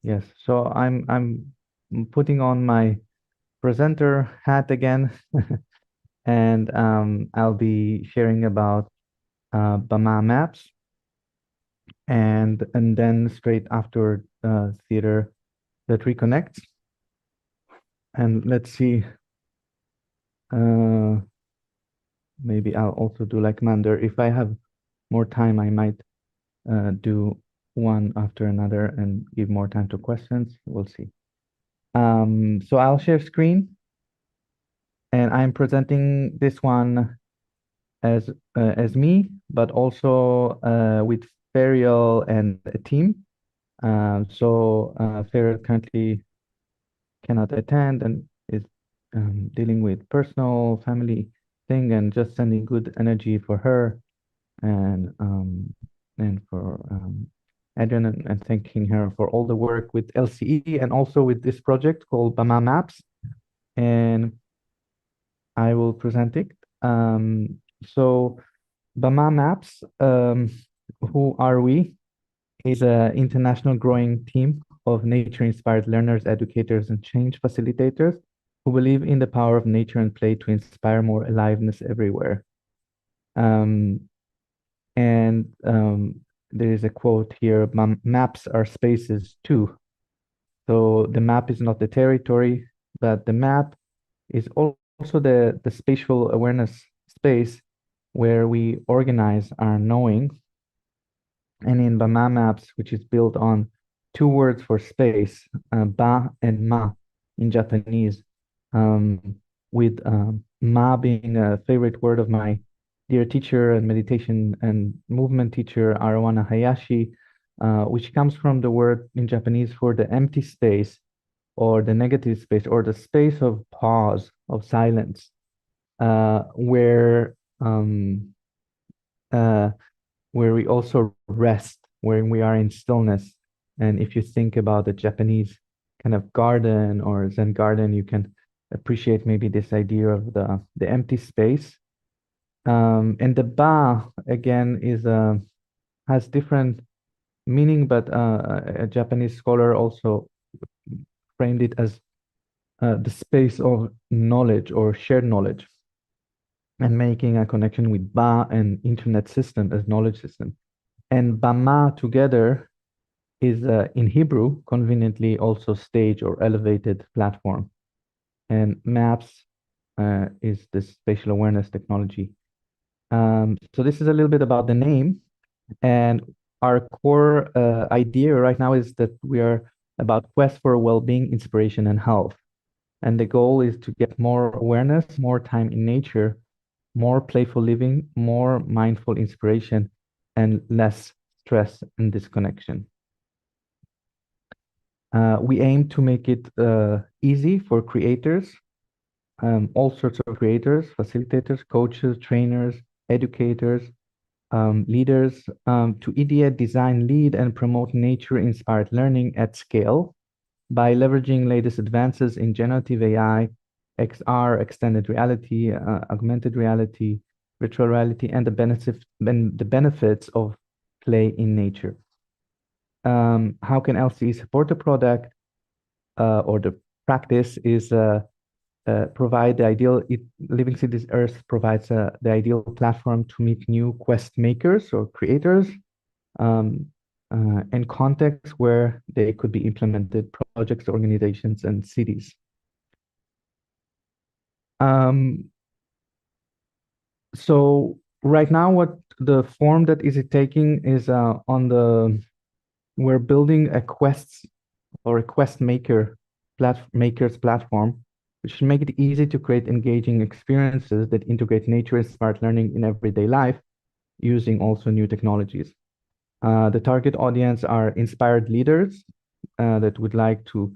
Yes. So I'm putting on my presenter hat again, and I'll be sharing about Bama maps, and then straight after theater that reconnects. And let's see. Uh, Maybe I'll also do like Mander. If I have more time, I might do one after another and give more time to questions. We'll see. So I'll share screen, and I'm presenting this one as me, but also with Ferial and a team. Ferial currently cannot attend and is dealing with personal family thing, and just sending good energy for her and for Adrian, and thanking her for all the work with LCE and also with this project called Bama Maps. And I will present it. So Bama Maps, who are we? Is an international growing team of nature-inspired learners, educators, and change facilitators who believe in the power of nature and play to inspire more aliveness everywhere. Um, and there is a quote here: "Maps are spaces too." So the map is not the territory, but the map is also the spatial awareness space where we organize our knowing. And in Bama Maps, which is built on two words for space, ba and ma in Japanese, um, with ma being a favorite word of my dear teacher and meditation and movement teacher, Arawana Hayashi, which comes from the word in Japanese for the empty space or the negative space or the space of pause, of silence, where uh, where we also rest, where we are in stillness. And if you think about the Japanese kind of garden or Zen garden, you can appreciate maybe this idea of the empty space. And the ba again is has different meaning, but a Japanese scholar also framed it as the space of knowledge or shared knowledge, and making a connection with ba and internet system as knowledge system. And Bama together is in Hebrew conveniently also stage or elevated platform. And maps is this spatial awareness technology. So this is a little bit about the name. And our core idea right now is that we are about quest for well-being, inspiration, and health. And the goal is to get more awareness, more time in nature, more playful living, more mindful inspiration, and less stress and disconnection. We aim to make it easy for creators, all sorts of creators, facilitators, coaches, trainers, educators, leaders, to ideate, design, lead, and promote nature-inspired learning at scale by leveraging latest advances in generative AI, XR, extended reality, augmented reality, virtual reality, and the benefits of play in nature. How can LCE support the product or the practice is provide the ideal, Living Cities Earth provides the ideal platform to meet new quest makers or creators um, and contexts where they could be implemented, projects, organizations, and cities. So right now, what the form that is it taking is we're building a quests or a quest makers platform, which should make it easy to create engaging experiences that integrate nature-inspired learning in everyday life using also new technologies. The target audience are inspired leaders that would like to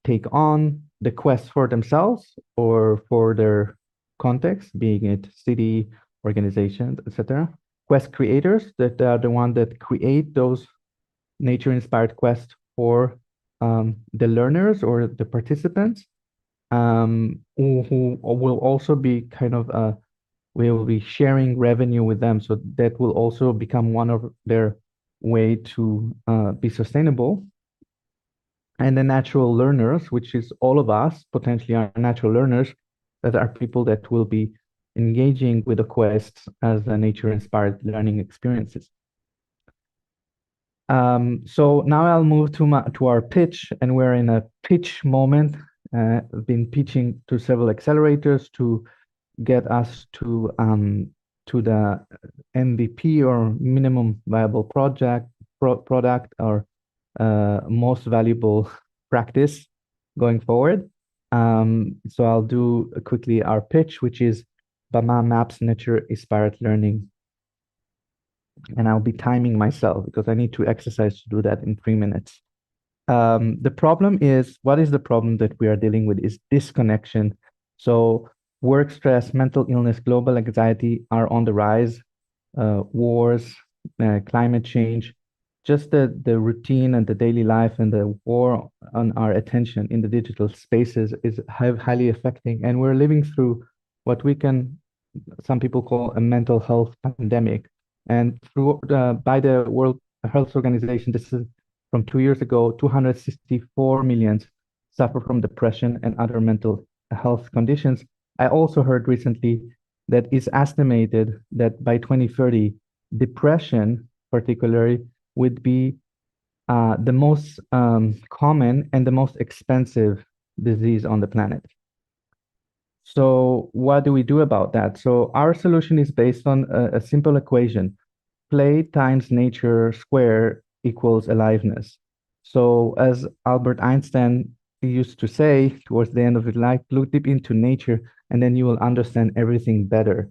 take on the quest for themselves or for their context, being it city, organizations, etc. Quest creators that are the one that create those nature-inspired quests for the learners or the participants, who will also be kind of we will be sharing revenue with them, so that will also become one of their way to be sustainable. and the natural learners, which is all of us, potentially are natural learners, that are people that will be engaging with the quests as a nature-inspired learning experiences. So now I'll move to our pitch, and we're in a pitch moment. I've been pitching to several accelerators to get us to the MVP, or minimum viable product, or most valuable practice going forward. So I'll do quickly our pitch, which is Bama maps nature inspired learning. And I'll be timing myself because I need to exercise to do that in 3 minutes. The problem is, what is the problem that we are dealing with is disconnection. So work stress, mental illness, global anxiety are on the rise. Wars, climate change, just the routine and the daily life and the war on our attention in the digital spaces is highly affecting. And we're living through what some people call a mental health pandemic. And by the World Health Organization, this is from 2 years ago, 264 million suffer from depression and other mental health conditions. I also heard recently that it's estimated that by 2030, depression particularly would be the most common and the most expensive disease on the planet. So what do we do about that? So our solution is based on a simple equation. Play times nature square equals aliveness. So as Albert Einstein used to say towards the end of his life, look deep into nature and then you will understand everything better.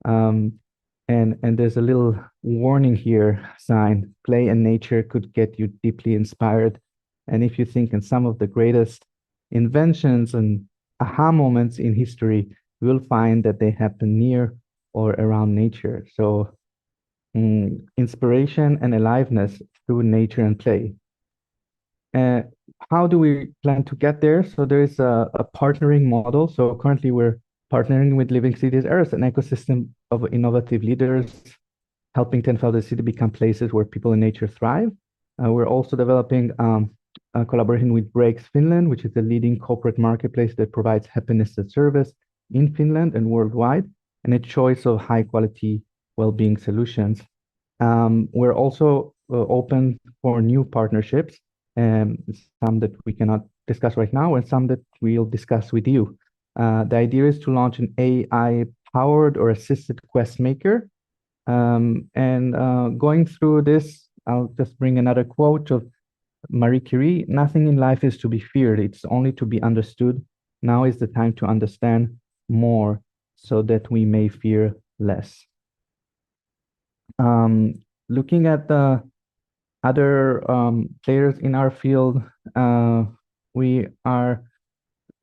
Um, and there's a little warning here sign. Play and nature could get you deeply inspired. And if you think in some of the greatest inventions and aha moments in history, you will find that they happen near or around nature. So inspiration and aliveness through nature and play. Uh, how do we plan to get there? So there is a partnering model. So currently we're partnering with Living Cities as an ecosystem of innovative leaders, helping 10,000 cities become places where people and nature thrive. We're also developing a collaboration with Breaks Finland, which is the leading corporate marketplace that provides happiness as a service in Finland and worldwide, and a choice of high quality well-being solutions. We're also open for new partnerships, some that we cannot discuss right now, and some that we'll discuss with you. The idea is to launch an AI-powered or assisted quest maker. Going through this, I'll just bring another quote of Marie Curie. Nothing in life is to be feared. It's only to be understood. Now is the time to understand more so that we may fear less. Looking at the other players in our field, we are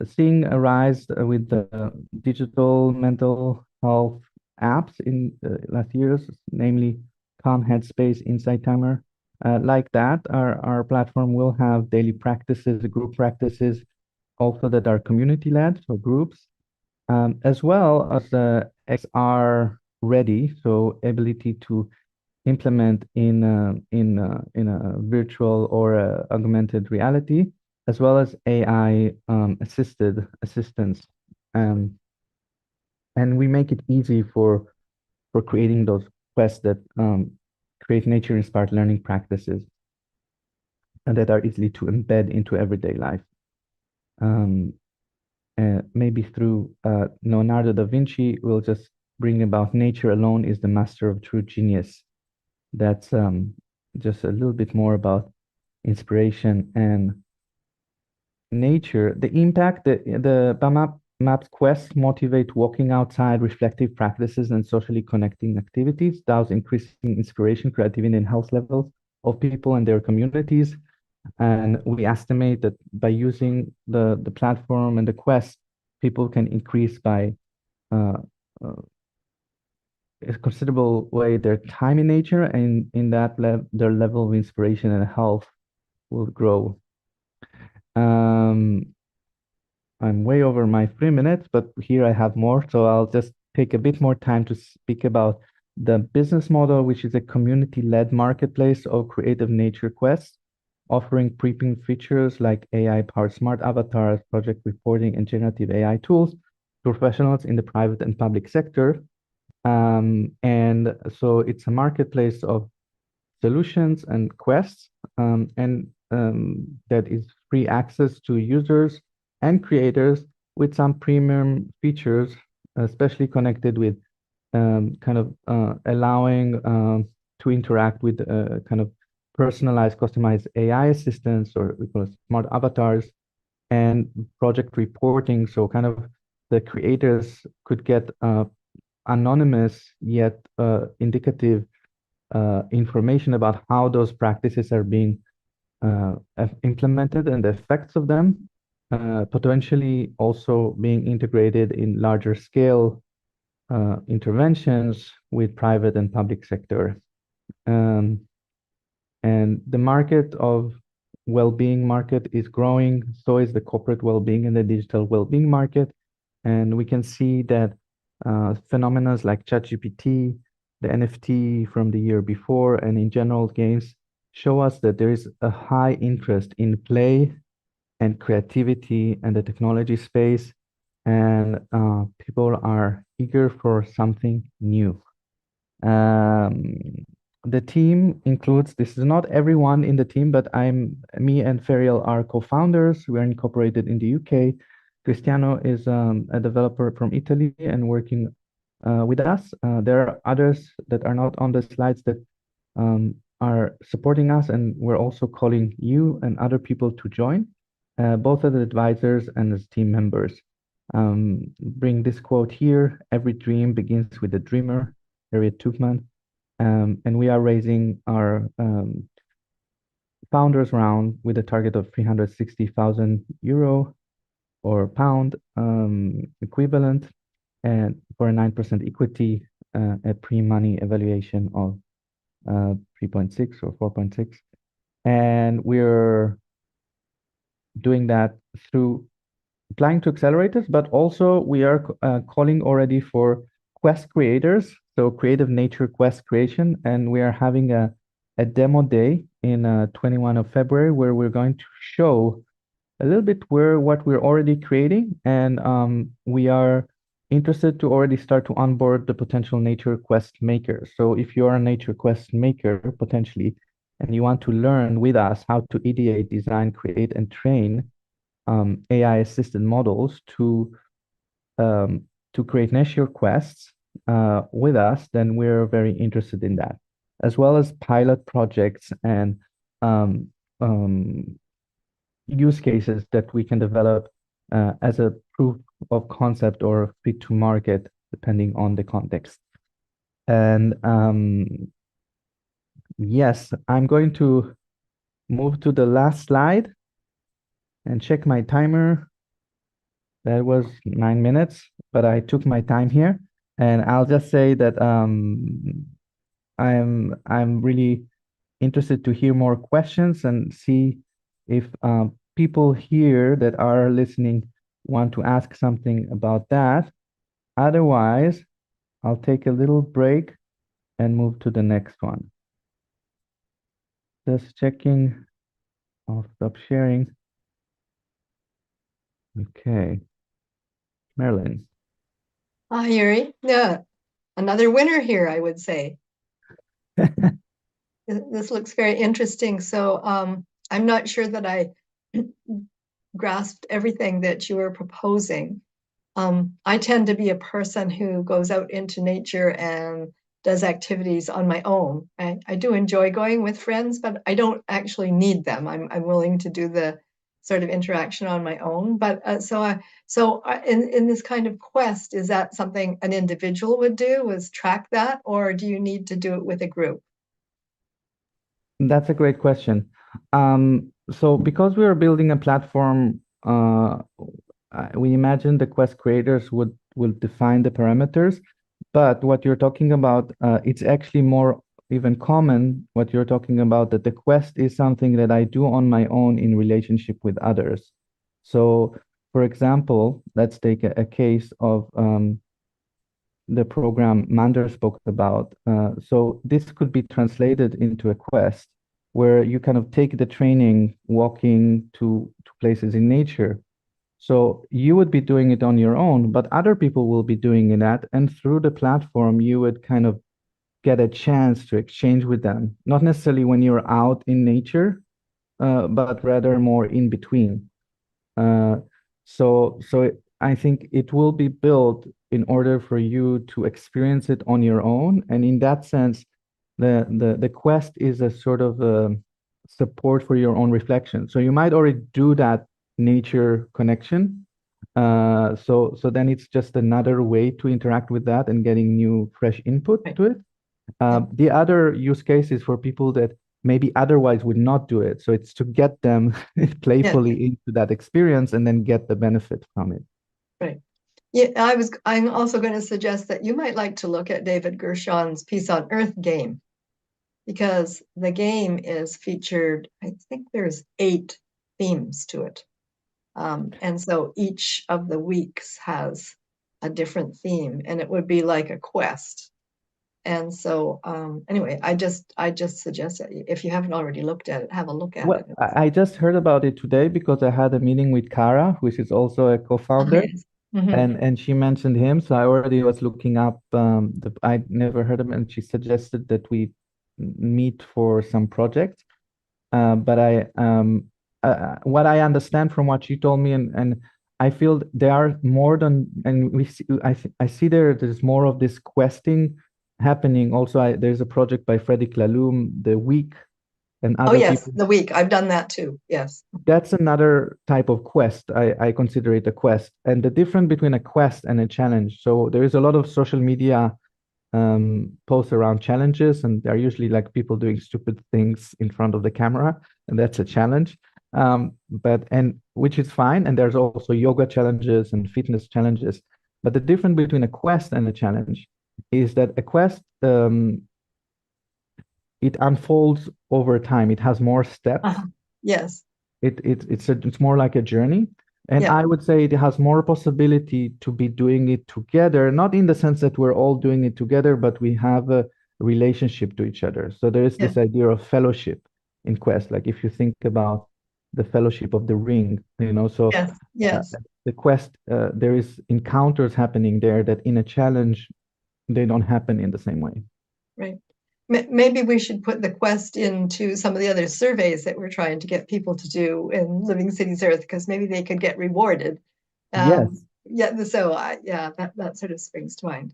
seeing a rise with the digital mental health apps in last years, namely Calm, Headspace, Insight Timer. Like that, our platform will have daily practices, group practices, also that are community-led, so groups, as well as XR ready, so ability to implement in a virtual or augmented reality, as well as AI assisted assistance. And we make it easy for creating those quests that create nature-inspired learning practices and that are easily to embed into everyday life. Maybe through Leonardo da Vinci, we'll just bring about nature alone is the master of true genius. That's just a little bit more about inspiration and nature. The impact, the Bama Maps quests motivate walking outside, reflective practices, and socially connecting activities, thus increasing inspiration, creativity, and health levels of people and their communities. And we estimate that by using the platform and the quest, people can increase by a considerable way their time in nature, and in that their level of inspiration and health will grow. I'm way over my 3 minutes, but here I have more, so I'll just take a bit more time to speak about the business model, which is a community-led marketplace of creative nature quests. offering prepping features like AI-powered smart avatars, project reporting, and generative AI tools to professionals in the private and public sector. And so it's a marketplace of solutions and quests, and that is free access to users and creators with some premium features, especially connected with kind of allowing to interact with kind of personalized, customized AI assistants, or we call it smart avatars, and project reporting. So kind of the creators could get anonymous yet indicative information about how those practices are being implemented and the effects of them, potentially also being integrated in larger scale interventions with private and public sector. Um, and the market of well-being market is growing, so is the corporate well-being and the digital well-being market. And we can see that phenomena like ChatGPT, the NFT from the year before, and in general games show us that there is a high interest in play and creativity and the technology space, and people are eager for something new. Um, the team includes, this is not everyone in the team, but me and Ferial are co-founders. We're incorporated in the UK. Cristiano is a developer from Italy and working with us. There are others that are not on the slides that are supporting us, and we're also calling you and other people to join, both as advisors and as team members. Bring this quote here: every dream begins with a dreamer, Harriet Tubman. And we are raising our founders round with a target of 360,000 euro or pound equivalent, and for a 9% equity, a pre-money evaluation of 3.6 or 4.6. And we're doing that through applying to accelerators, but also we are calling already for quest creators, so creative nature quest creation, and we are having a demo day in 21 of February where we're going to show a little bit what we're already creating, and we are interested to already start to onboard the potential nature quest makers. So if you are a nature quest maker potentially, and you want to learn with us how to ideate, design, create, and train AI assisted models to create nature quests with us, then we're very interested in that, as well as pilot projects and um, um, use cases that we can develop as a proof of concept or fit to market, depending on the context. And yes, I'm going to move to the last slide and check my timer. That was 9 minutes, but I took my time here, and I'll just say that I'm really interested to hear more questions and see if people here that are listening want to ask something about that. Otherwise, I'll take a little break and move to the next one. Just checking. I'll stop sharing. Okay. Marilyn. Hi, Yuri. Yeah, another winner here, I would say. This looks very interesting. So I'm not sure that I grasped everything that you were proposing. I tend to be a person who goes out into nature and does activities on my own. I do enjoy going with friends, but I don't actually need them. I'm willing to do the sort of interaction on my own. But in this kind of quest, is that something an individual would do, was track that, or do you need to do it with a group? That's a great question. So because we are building a platform, we imagine the quest creators will define the parameters, but what you're talking about, it's actually more even common what you're talking about, that the quest is something that I do on my own in relationship with others. So, for example, let's take a case of the program Mander spoke about. So this could be translated into a quest where you kind of take the training walking to places in nature. So you would be doing it on your own, but other people will be doing that. And through the platform, you would kind of get a chance to exchange with them, not necessarily when you're out in nature, but rather more in between. Uh, I think it will be built in order for you to experience it on your own. And in that sense, the quest is a sort of support for your own reflection. So you might already do that nature connection. So then it's just another way to interact with that and getting new, fresh input Right. to it. Yeah. The other use case is for people that maybe otherwise would not do it. So it's to get them Yeah. playfully into that experience and then get the benefit from it. Right. Yeah, I'm also going to suggest that you might like to look at David Gershon's Peace on Earth game, because the game is featured, I think there's 8 themes to it. And so each of the weeks has a different theme, and it would be like a quest. And so anyway, I just suggest that if you haven't already looked at it, have a look at Well, it. I just heard about it today because I had a meeting with Kara, which is also a co-founder, Yes. Mhm. and she mentioned him. So I already was looking up I never heard of him, and she suggested that we meet for some projects. But what I understand from what you told me, and I feel there are more than, and I see there's more of this questing happening. Also, there's a project by Frederick Laloum, The Week, and Oh other yes, people. the week. I've done that too. Yes. That's another type of quest. I consider it a quest. And the difference between a quest and a challenge. So there is a lot of social media posts around challenges, and they're usually like people doing stupid things in front of the camera, and that's a challenge. But and which is fine. And there's also yoga challenges and fitness challenges. But the difference between a quest and a challenge is that a quest it unfolds over time. It has more steps. Uh-huh. Yes. It's more like a journey. And Yeah. I would say it has more possibility to be doing it together, not in the sense that we're all doing it together, but we have a relationship to each other. So there is Yeah. this idea of fellowship in Quest. Like if you think about the fellowship of the ring, so Yes. Yes. the Quest, there is encounters happening there that in a challenge, they don't happen in the same way. Right. Maybe we should put the quest into some of the other surveys that we're trying to get people to do in Living Cities Earth, because maybe they could get rewarded. Yes. Yeah, so yeah, that sort of springs to mind.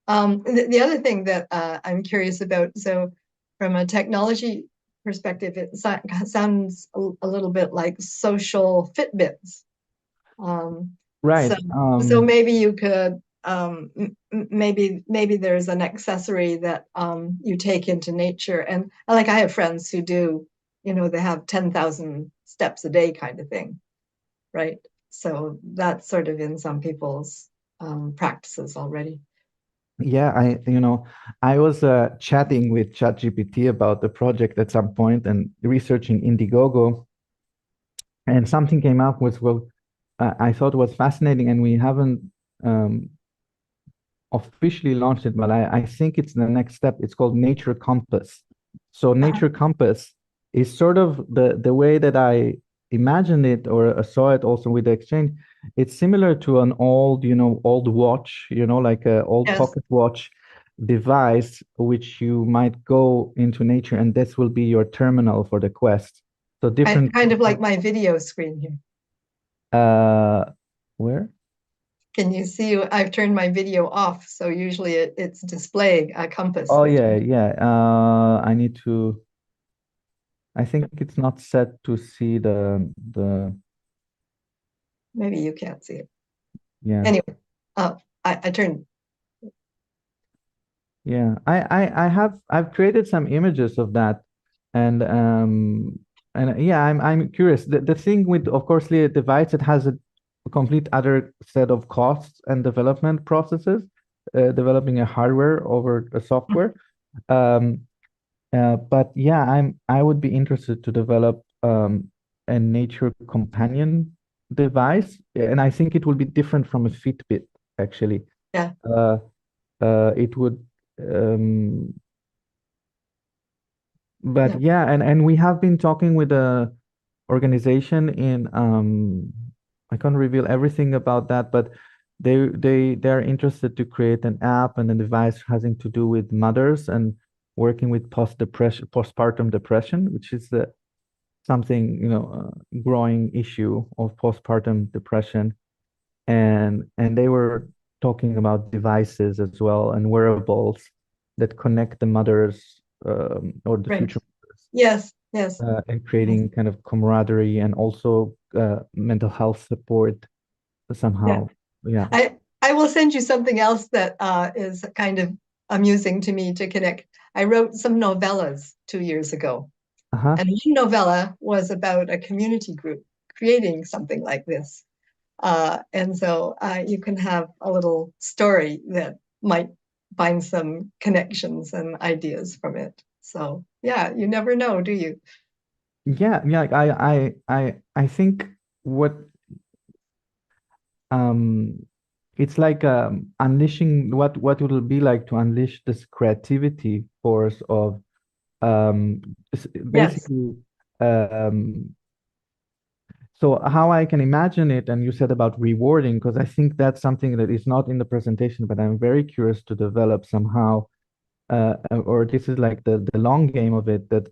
The other thing that I'm curious about, so from a technology perspective, it sounds a little bit like social Fitbits. Um, so Right. so maybe you could maybe there's an accessory that you take into nature, and like I have friends who do, they have 10,000 steps a day kind of thing, right? So that's sort of in some people's practices already. Yeah, I was chatting with ChatGPT about the project at some point and researching Indiegogo, and something came up with, well, I thought was fascinating, and we haven't um, officially launched it, but I think it's the next step. It's called Nature Compass. So Uh, Nature Compass is sort of the way that I imagined it or saw it also with the exchange. It's similar to an old watch, like a old yes, pocket watch device, which you might go into nature, and this will be your terminal for the quest. So different, kind of like my video screen here. uh, where? Can you see I've turned my video off, so usually it's displaying a compass Oh that yeah, yeah. I think it's not set to see the maybe you can't see it. yeah. Anyway, I turned. Yeah. I've created some images of that, and yeah, I'm curious. The thing with, of course, the device, it has a complete other set of costs and development processes, developing a hardware over a software. Um, but yeah, I would be interested to develop a nature companion device, and I think it will be different from a Fitbit, actually. Yeah. It would um, But Yeah, yeah, and we have been talking with a organization in I can't reveal everything about that, but they're interested to create an app and a device having to do with mothers and working with postpartum depression, which is something, growing issue of postpartum depression. And they were talking about devices as well and wearables that connect the mothers, or the right. future, Yes, yes, and yes. creating kind of camaraderie and also mental health support Yeah. somehow. Yeah. I will send you something else that is kind of amusing to me to connect. I wrote some novellas 2 years ago, Uh-huh. and one novella was about a community group creating something like this. And so you can have a little story that might find some connections and ideas from it. So yeah, you never know, do you? Yeah, yeah. I think what um it's like unleashing what it will be like to unleash this creativity force of Yes, basically so how I can imagine it, and you said about rewarding, because I think that's something that is not in the presentation, but I'm very curious to develop somehow, or this is like the long game of it, that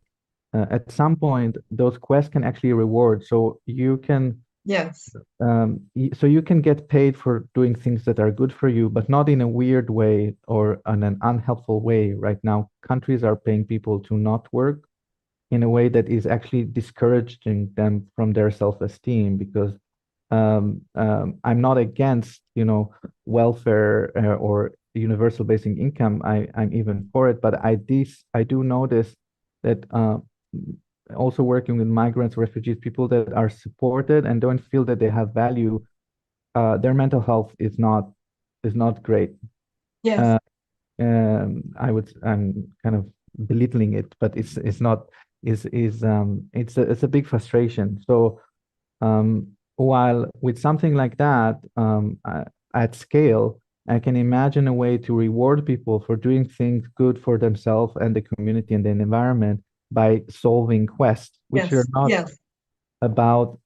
at some point those quests can actually reward. So you can yes, so you can get paid for doing things that are good for you, but not in a weird way or in an unhelpful way. Right now, countries are paying people to not work in a way that is actually discouraging them from their self-esteem, because I'm not against, welfare, or universal basic income. I'm even for it, but I do notice that also working with migrants, refugees, people that are supported and don't feel that they have value, their mental health is not great. yes, Uh, I'm kind of belittling it, but it's not is it's a big frustration. So while with something like that, at scale, I can imagine a way to reward people for doing things good for themselves and the community and the environment by solving quests, which are yes, not yes, about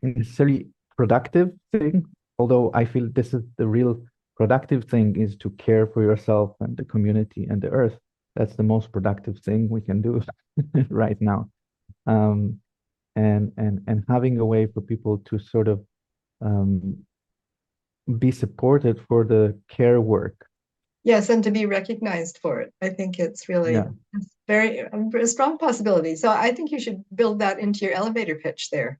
necessarily productive thing, although I feel this is the real productive thing, is to care for yourself and the community and the earth. That's the most productive thing we can do right now. Um, and having a way for people to sort of um, be supported for the care work. yes, and to be recognized for it. I think it's really Yeah. it's very a strong possibility. So I think you should build that into your elevator pitch there,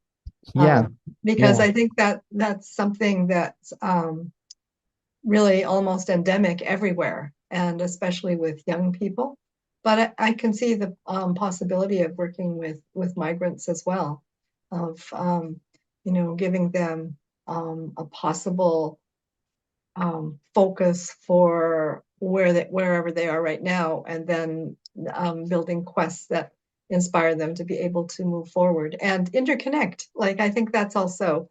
Yeah. because Yeah. I think that that's something that's really almost endemic everywhere, and especially with young people. But I can see the possibility of working with migrants as well, of giving them a possible focus for wherever they are right now, and then building quests that inspire them to be able to move forward and interconnect. Like I think that's also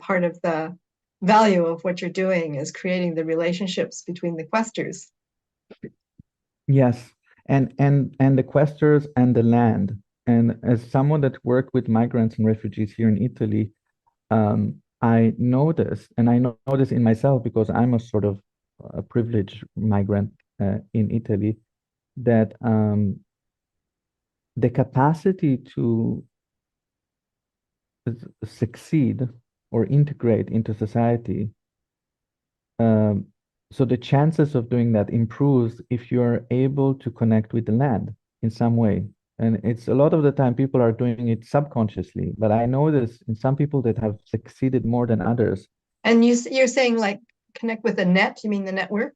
part of the value of what you're doing is creating the relationships between the questers. Yes. And the questers and the land. And as someone that worked with migrants and refugees here in Italy, I notice, and I know this in myself because I'm a sort of a privileged migrant in Italy, that the capacity to succeed or integrate into society, um, so the chances of doing that improves if you're able to connect with the land in some way. And it's a lot of the time people are doing it subconsciously, but I know this in some people that have succeeded more than others And you're saying like connect with the net, you mean the network?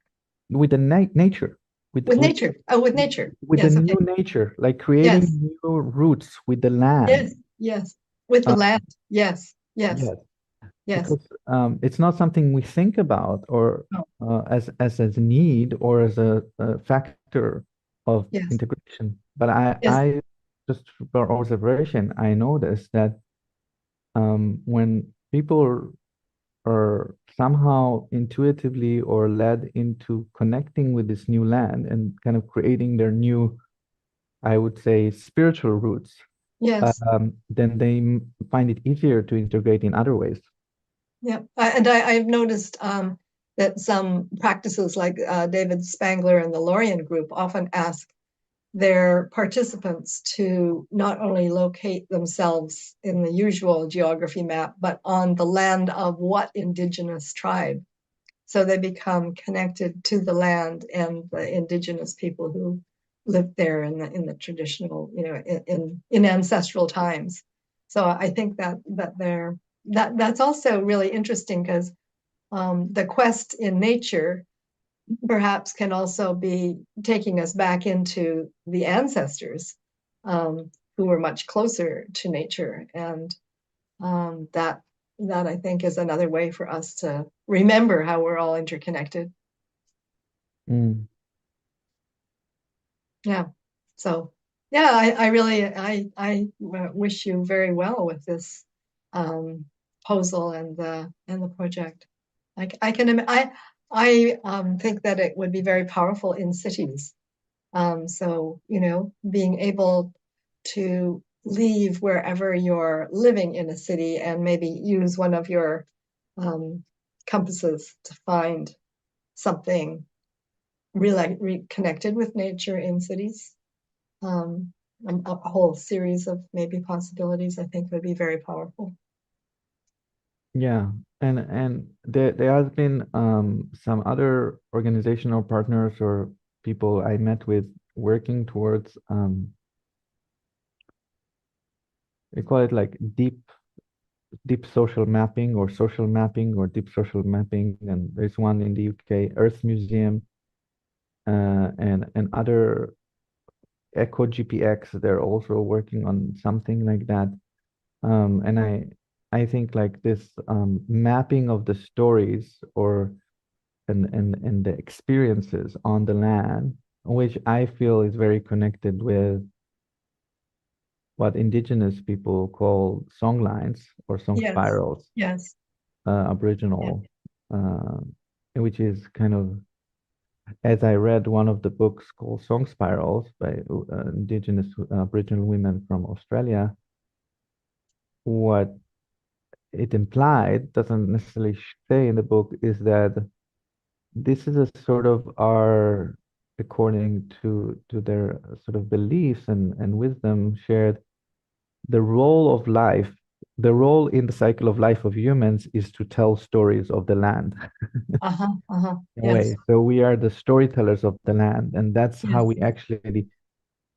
with the nature, with With with nature. Oh, with nature. with the Yes, okay. new nature, like Yes, creating new roots with the land. yes, yes. With the Uh, land. Yes, yes, yes, yes. because it's not something we think about or Oh, as a need or as a factor of yes, integration. But I yes. I just for observation, I noticed that when people are somehow intuitively or led into connecting with this new land and kind of creating their new I would say, spiritual roots, Yes. then they find it easier to integrate in other ways. Yeah. I've noticed that some practices like David Spangler and the Lorien group often ask their participants to not only locate themselves in the usual geography map, but on the land of what indigenous tribe. So they become connected to the land and the indigenous people who lived there in the traditional, in ancestral times. So I think that's also really interesting because the quest in nature perhaps can also be taking us back into the ancestors who were much closer to nature, and that I think is another way for us to remember how we're all interconnected. Mm. Yeah. So yeah, I really I wish you very well with this proposal and the project. I can I think that it would be very powerful in cities. So, being able to leave wherever you're living in a city and maybe use one of your um, compasses to find something really reconnected with nature in cities. Um, a whole series of maybe possibilities, I think, would be very powerful. Yeah, and there has been some other organizational partners or people I met with working towards they call it like deep social mapping or deep social mapping, and there's one in the UK, Earth Museum, and other Echo GPX. They're also working on something like that. And I think like this mapping of the stories or and the experiences on the land, which I feel is very connected with what indigenous people call song lines or song Yes, spirals, yes, yeah. Aboriginal, uh, which is kind of, as I read one of the books called Song Spirals by indigenous Aboriginal women from Australia, what it implied, doesn't necessarily say in the book, is that this is a sort of our, according to their sort of beliefs and wisdom shared, the role of life, the role in the cycle of life of humans is to tell stories of the land Uh-huh, uh-huh. in a Yes, way. So we are the storytellers of the land, and that's how yes, we actually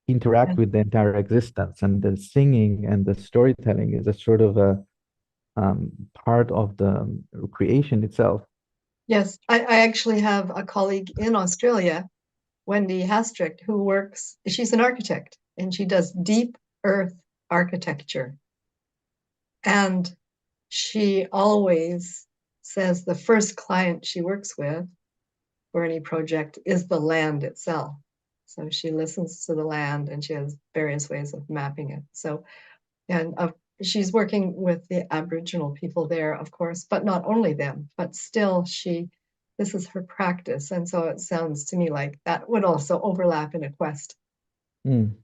interact yes, with the entire existence. And the singing and the storytelling is a sort of a part of the creation itself. yes. I actually have a colleague in Australia, Wendy Hastrick, she's an architect and she does deep earth architecture. And she always says the first client she works with for any project is the land itself. So she listens to the land and she has various ways of mapping it. So, and she's working with the Aboriginal people there, of course, but not only them, but still this is her practice. And so it sounds to me like that would also overlap in a quest. Mm,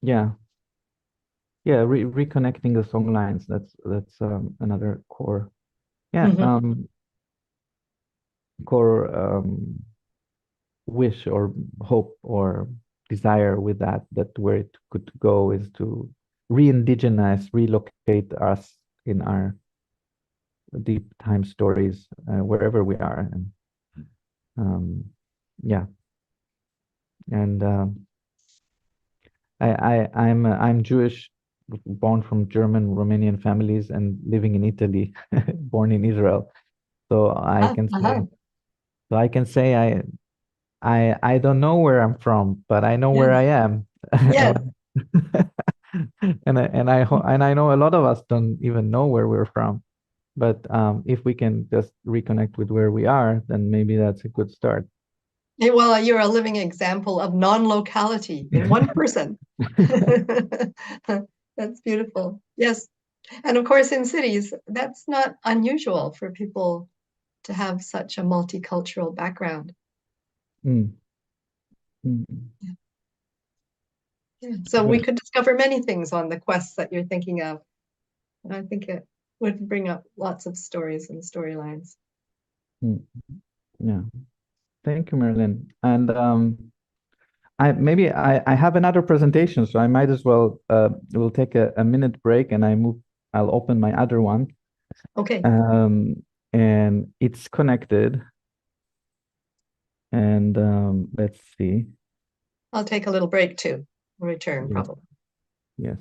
yeah, yeah, reconnecting the song lines. That's another core. Yeah, Mhm. core wish or hope or desire with that where it could go is to re-indigenize, relocate us in our deep time stories wherever we are, and um, yeah, and I'm Jewish, born from German Romanian families and living in Italy, born in Israel. So I can say, Uh-huh. so I can say I don't know where I'm from, but I know where I Yes. am. Yes. And I know a lot of us don't even know where we're from. But if we can just reconnect with where we are, then maybe that's a good start. Yeah, well, you're a living example of non-locality in one person. That's beautiful. Yes. And of course, in cities, that's not unusual for people to have such a multicultural background. Mm, mm. Yeah. So we Good. could discover many things on the quests that you're thinking of. And I think it would bring up lots of stories and storylines. Mm, yeah. Thank you, Marilyn. And I have another presentation, so I might as well we'll take a minute break and I'll open my other one. Okay, And it's connected. And let's see. I'll take a little break too. Return Yes, probably. yes.